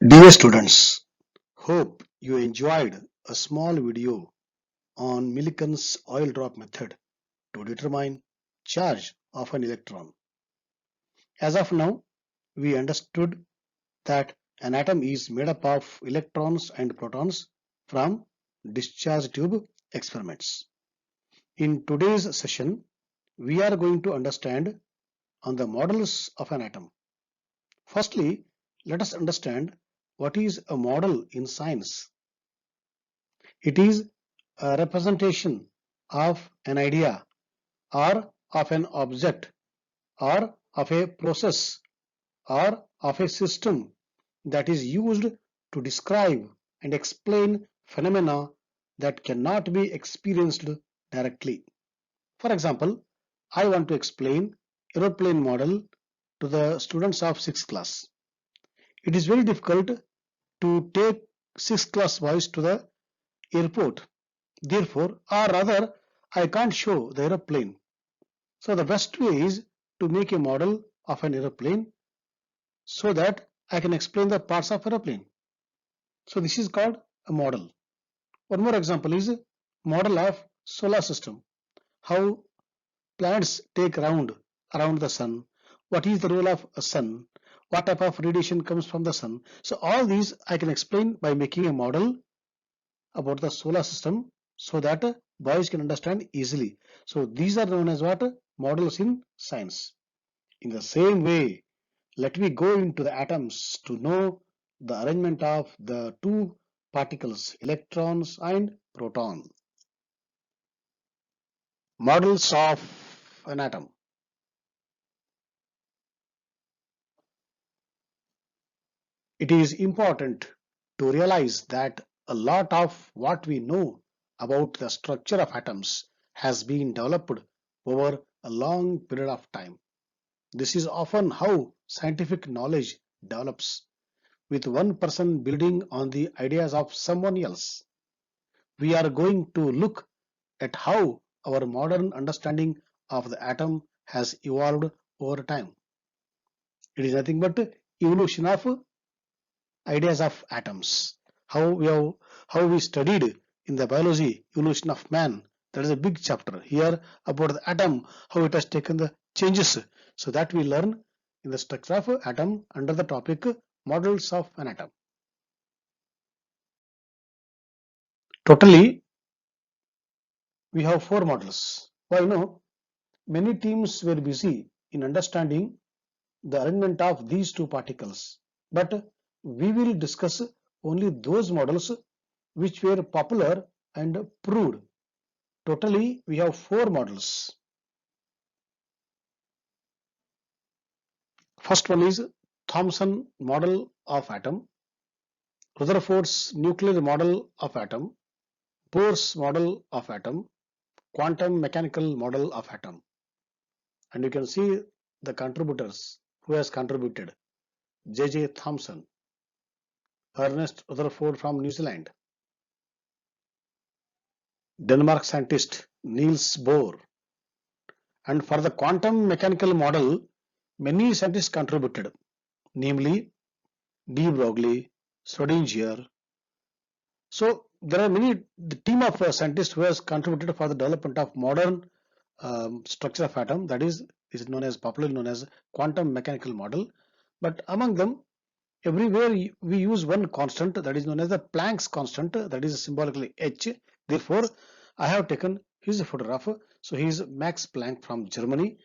Dear students, hope you enjoyed a small video on Millikan's oil drop method to determine charge of an electron. As of now, we understood that an atom is made up of electrons and protons from discharge tube experiments. In today's session, we are going to understand on the models of an atom. Firstly, let us understand what is a model in science. It is a representation of an idea or of an object or of a process or of a system that is used to describe and explain phenomena that cannot be experienced directly. For example, I want to explain aeroplane model to the students of 6th class. It is very difficult to take 6th class boys to the airport. Therefore, or rather, I can't show the aeroplane. So the best way is to make a model of an aeroplane so that I can explain the parts of aeroplane. So this is called a model. One more example is model of solar system. How planets take around the sun. What is the role of a sun? What type of radiation comes from the sun? So all these I can explain by making a model about the solar system so that boys can understand easily. So these are known as what? Models in science. In the same way, let me go into the atoms to know the arrangement of the two particles, electrons and proton. Models of an atom. It is important to realize that a lot of what we know about the structure of atoms has been developed over a long period of time. This is often how scientific knowledge develops, with one person building on the ideas of someone else. We are going to look at how our modern understanding of the atom has evolved over time. It is nothing but evolution of ideas of atoms. How we studied in the biology evolution of man. That is a big chapter here about the atom, how it has taken the changes. So that we learn in the structure of atom under the topic models of an atom. Totally, we have four models. Well, many teams were busy in understanding the arrangement of these two particles, but we will discuss only those models which were popular and proved. Totally, we have four models. First one is Thomson model of atom, Rutherford's nuclear model of atom, Bohr's model of atom, quantum mechanical model of atom. And you can see the contributors who has contributed. J.J. Thomson, Ernest Rutherford from New Zealand, Denmark scientist Niels Bohr. And for the quantum mechanical model, many scientists contributed, namely de Broglie, Schrodinger. So there are the team of scientists who has contributed for the development of modern structure of atom, that is popularly known as quantum mechanical model. But among them, everywhere we use one constant that is known as the Planck's constant, that is symbolically H. Therefore, I have taken his photograph. So he is Max Planck from Germany,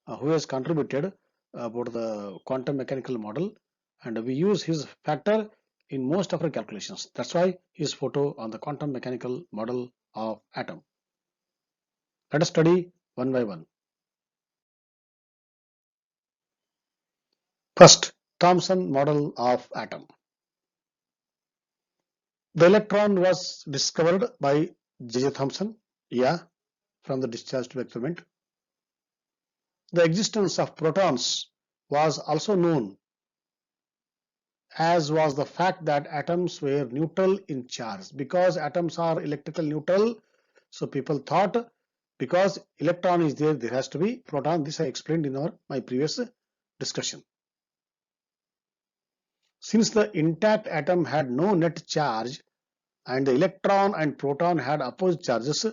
who has contributed about the quantum mechanical model, and we use his factor in most of our calculations. That's why his photo on the quantum mechanical model of atom. Let us study one by one. First, Thomson model of atom. The electron was discovered by J.J. Thomson, from the discharge tube experiment. The existence of protons was also known, as was the fact that atoms were neutral in charge. Because atoms are electrical neutral, so people thought because electron is there, there has to be proton. This I explained in my previous discussion. Since the intact atom had no net charge and the electron and proton had opposite charges,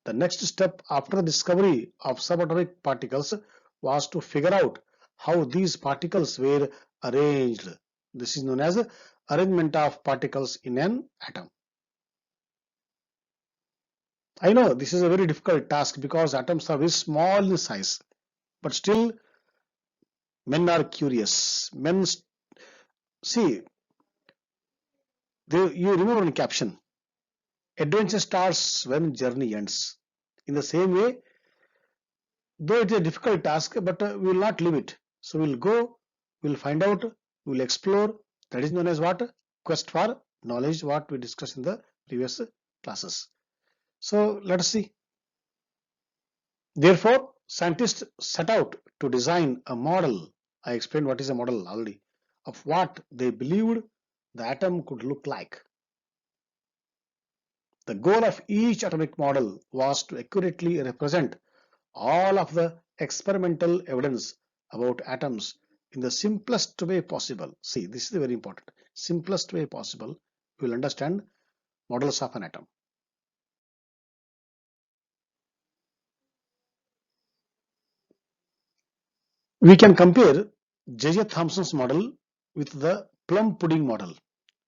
the next step after the discovery of subatomic particles was to figure out how these particles were arranged. This is known as arrangement of particles in an atom. I know this is a very difficult task because atoms are very small in size, but still men are curious. Men see, you remember one caption, adventure starts when journey ends. In the same way, though it is a difficult task, but we will not leave it. So we will go, we will find out, we will explore. That is known as what? Quest for knowledge, what we discussed in the previous classes. So let us see. Therefore, scientists set out to design a model. I explained what is a model already, of what they believed the atom could look like. The goal of each atomic model was to accurately represent all of the experimental evidence about atoms in the simplest way possible. See, this is very important. Simplest way possible, you will understand models of an atom. We can compare J.J. Thomson's model with the plum pudding model,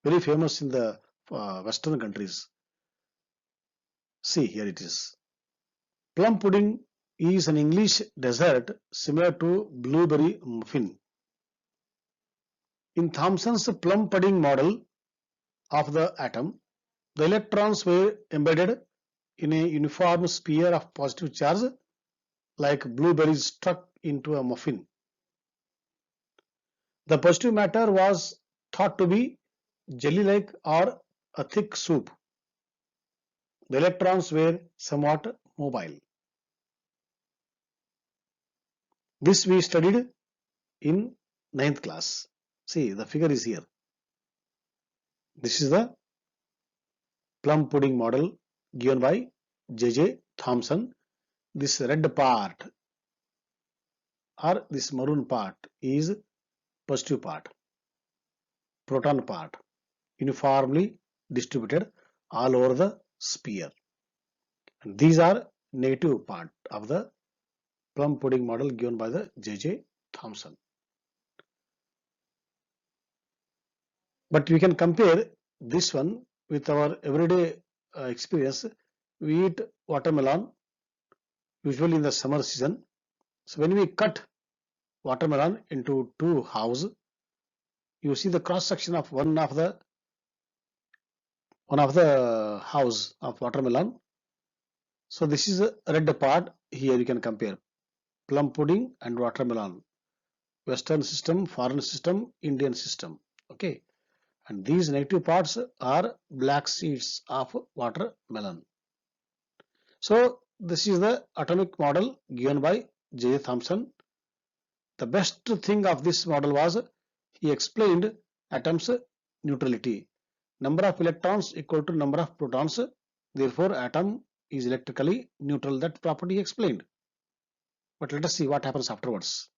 very famous in the Western countries. See, here it is. Plum pudding is an English dessert similar to blueberry muffin. In Thomson's plum pudding model of the atom, the electrons were embedded in a uniform sphere of positive charge, like blueberries stuck into a muffin. The positive matter was thought to be jelly-like or a thick soup. The electrons were somewhat mobile. This we studied in 9th class. See, the figure is here. This is the plum pudding model given by J.J. Thomson. This red part or this maroon part is positive part, proton part, uniformly distributed all over the sphere. And these are negative part of the plum pudding model given by the J.J. Thomson. But we can compare this one with our everyday experience. We eat watermelon usually in the summer season. So when we cut watermelon into two halves, you see the cross section of one of the halves of watermelon. So this is a red part. Here you can compare plum pudding and watermelon, Western system, foreign system, Indian system. Okay, and these negative parts are black seeds of watermelon. So this is the atomic model given by J. Thomson. The best thing of this model was he explained atoms neutrality. Number of electrons equal to number of protons. Therefore, atom is electrically neutral. That property explained. But let us see what happens afterwards.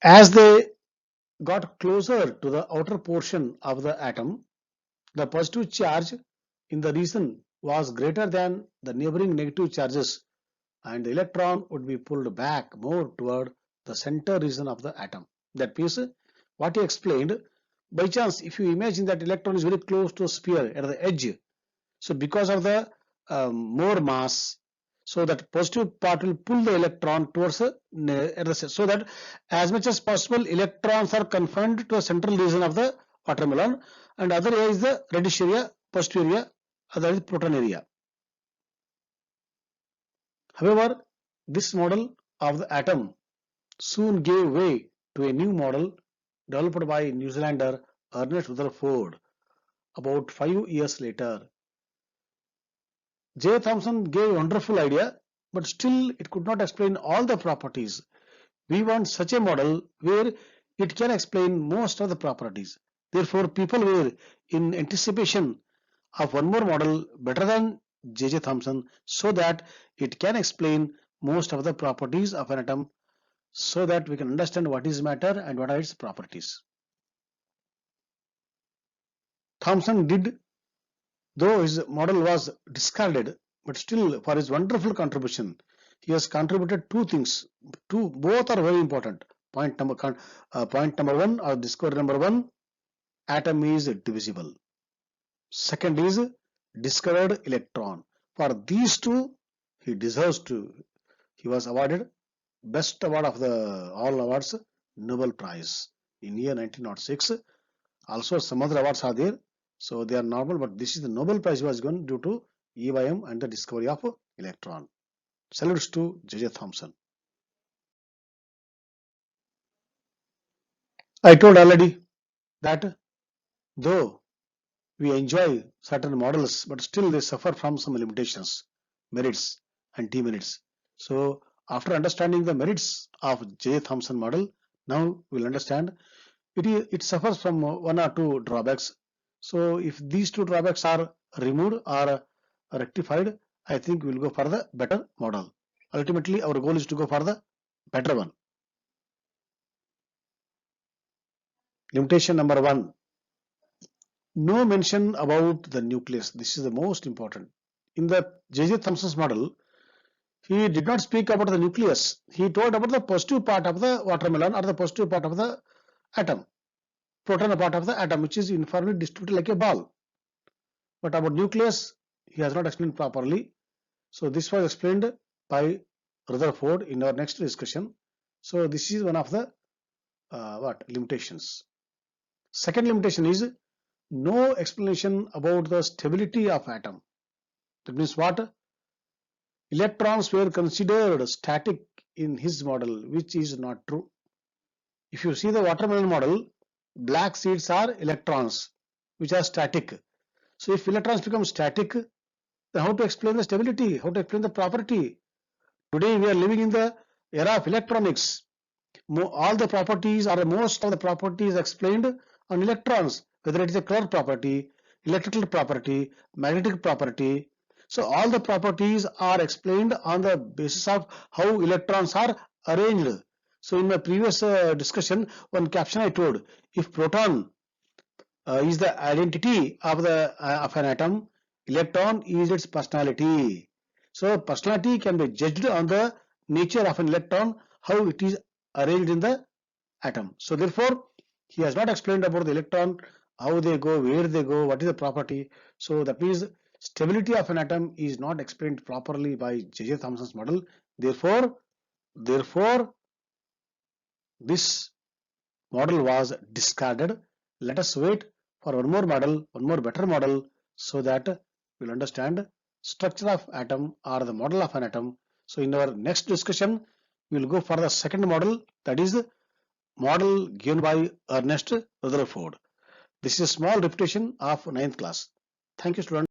As they got closer to the outer portion of the atom, the positive charge in the region was greater than the neighboring negative charges, and the electron would be pulled back more toward the center region of the atom. That means what he explained, by chance if you imagine that electron is very close to a sphere at the edge, so because of the more mass, so that positive part will pull the electron towards so that as much as possible electrons are confined to the central region of the watermelon, and other area is the reddish area, positive area, other is proton area. However, this model of the atom soon gave way to a new model developed by New Zealander Ernest Rutherford about 5 years later. J. Thomson gave a wonderful idea, but still it could not explain all the properties. We want such a model where it can explain most of the properties. Therefore, people were in anticipation of one more model better than J.J. Thomson, so that it can explain most of the properties of an atom so that we can understand what is matter and what are its properties. Thomson did, though his model was discarded, but still for his wonderful contribution, he has contributed two things. Both are very important. Point number one, or discovery number one, atom is divisible. Second is discovered electron. For these two, he deserves to. He was awarded best award of the all awards, Nobel Prize in year 1906. Also, some other awards are there, so they are normal, but this is the Nobel Prize was given due to EYM and the discovery of electron. Salutes to J.J. Thomson. I told already that though we enjoy certain models, but still they suffer from some limitations, merits and demerits. So after understanding the merits of J. Thomson model, now we'll understand it suffers from one or two drawbacks. So if these two drawbacks are removed or rectified, I think we'll go for the better model. Ultimately, our goal is to go for the better one. Limitation number one, no mention about the nucleus. This is the most important. In the J.J. Thomson's model, he did not speak about the nucleus. He told about the positive part of the watermelon or the positive part of the atom, proton part of the atom, which is uniformly distributed like a ball. But about nucleus, he has not explained properly. So this was explained by Rutherford in our next discussion. So this is one of the limitations. Second limitation is no explanation about the stability of atom. That means what? Electrons were considered static in his model, which is not true. If you see the watermelon model, black seeds are electrons, which are static. So if electrons become static, then how to explain the stability? How to explain the property? Today we are living in the era of electronics. All the properties or most of the properties explained on electrons, whether it is a color property, electrical property, magnetic property. So all the properties are explained on the basis of how electrons are arranged. So in my previous discussion, one caption I told, if proton is the identity of an atom, electron is its personality. So personality can be judged on the nature of an electron, how it is arranged in the atom. So therefore, he has not explained about the electron, how they go, where they go, what is the property. So that means stability of an atom is not explained properly by J.J. Thomson's model. Therefore, this model was discarded. Let us wait for one more model, one more better model, so that we'll understand structure of atom or the model of an atom. So in our next discussion, we'll go for the second model, that is model given by Ernest Rutherford. This is a small repetition of 9th class. Thank you, students.